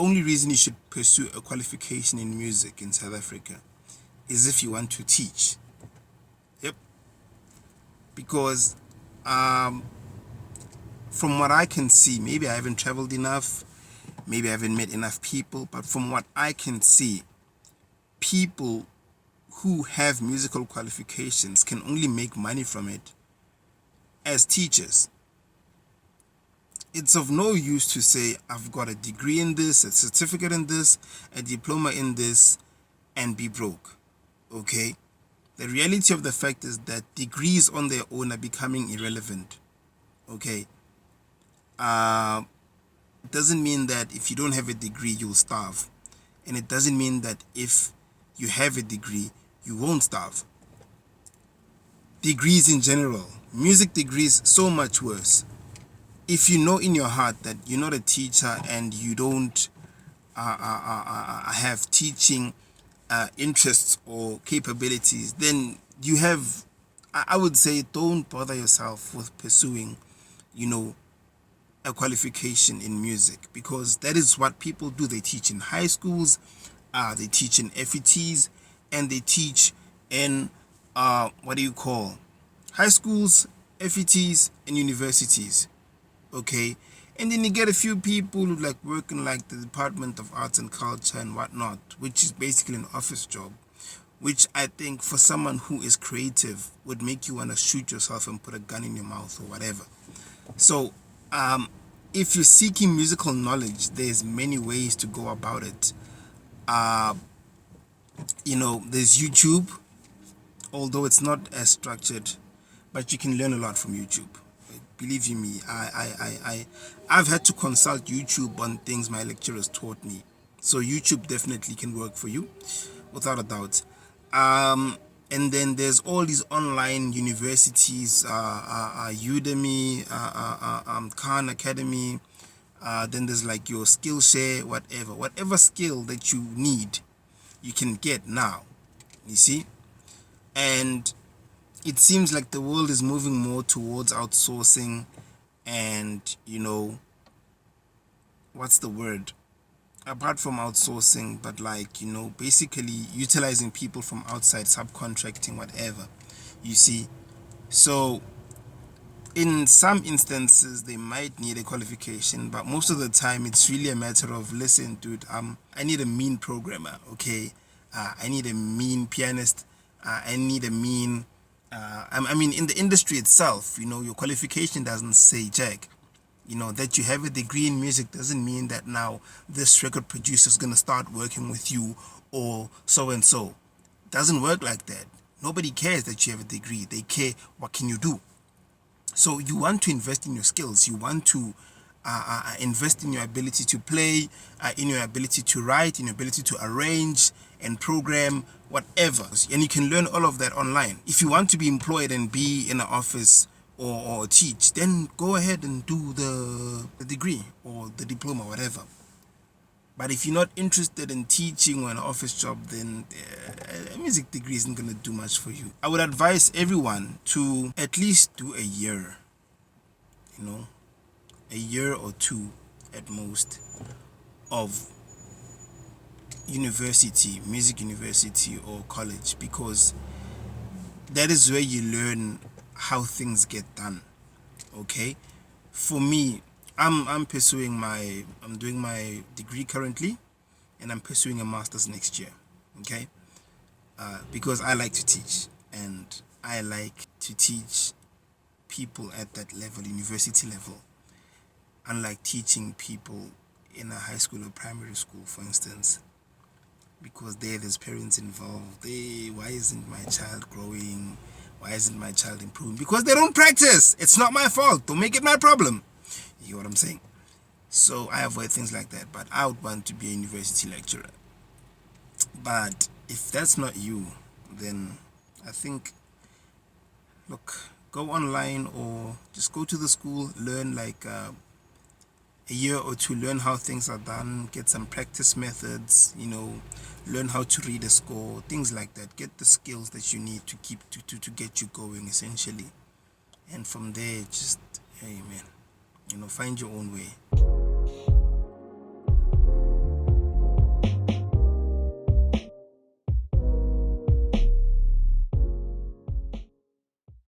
only reason you should pursue a qualification in music in South Africa is if you want to teach. Yep. Because from what I can see, maybe I haven't traveled enough, maybe I haven't met enough people, but from what I can see, people who have musical qualifications can only make money from it as teachers. It's of no use to say, I've got a degree in this, a certificate in this, a diploma in this, and be broke. Okay? The reality of the fact is that degrees on their own are becoming irrelevant. Okay? It doesn't mean that if you don't have a degree, you'll starve. And it doesn't mean that if you have a degree, you won't starve. Degrees in general, music degrees, so much worse. If you know in your heart that you're not a teacher and you don't have teaching interests or capabilities, then you have, I would say, don't bother yourself with pursuing, a qualification in music, because that is what people do. They teach in high schools, they teach in FETs, and they teach in high schools, FETs, and universities. Okay, and then you get a few people who like working like the Department of Arts and Culture and whatnot, which is basically an office job, which I think for someone who is creative would make you want to shoot yourself and put a gun in your mouth or whatever. So if you're seeking musical knowledge, there's many ways to go about it. There's YouTube, although it's not as structured, but you can learn a lot from YouTube. Believe you me, I've had to consult YouTube on things my lecturers taught me. So YouTube definitely can work for you, without a doubt. And then there's all these online universities, Udemy, Khan Academy. Then there's like your Skillshare, whatever skill that you need, you can get now. You see, and it seems like the world is moving more towards outsourcing and, what's the word? Apart from outsourcing, but basically utilizing people from outside, subcontracting, whatever. You see? So, in some instances, they might need a qualification, but most of the time, it's really a matter of, listen, dude, I need a mean programmer, okay? I need a mean pianist. I need a mean... in the industry itself, your qualification doesn't say jack. That you have a degree in music doesn't mean that now this record producer is going to start working with you or so and so. It doesn't work like that. Nobody cares that you have a degree. They care what can you do. So you want to invest in your skills. You want to invest in your ability to play, in your ability to write, in your ability to arrange and program, whatever. And you can learn all of that online. If you want to be employed and be in an office or teach, then go ahead and do the degree or the diploma, whatever. But if you're not interested in teaching or an office job, then a music degree isn't going to do much for you. I would advise everyone to at least do a year, a year or two at most of university, music university or college, because that is where you learn how things get done. Okay, for me, I'm doing my degree currently, and I'm pursuing a master's next year. Okay, because I like to teach, and I like to teach people at that level, university level, unlike teaching people in a high school or primary school, for instance, because there's parents involved. Why isn't my child growing? Why isn't my child improving? Because they don't practice. It's not my fault. Don't make it my problem. You hear what I'm saying? So I avoid things like that. But I would want to be a university lecturer. But if that's not you, then I think, look, go online or just go to the school, learn like a year or two, learn how things are done, get some practice methods, learn how to read a score, things like that. Get the skills that you need to keep to get you going, essentially. And from there, just, hey man, find your own way.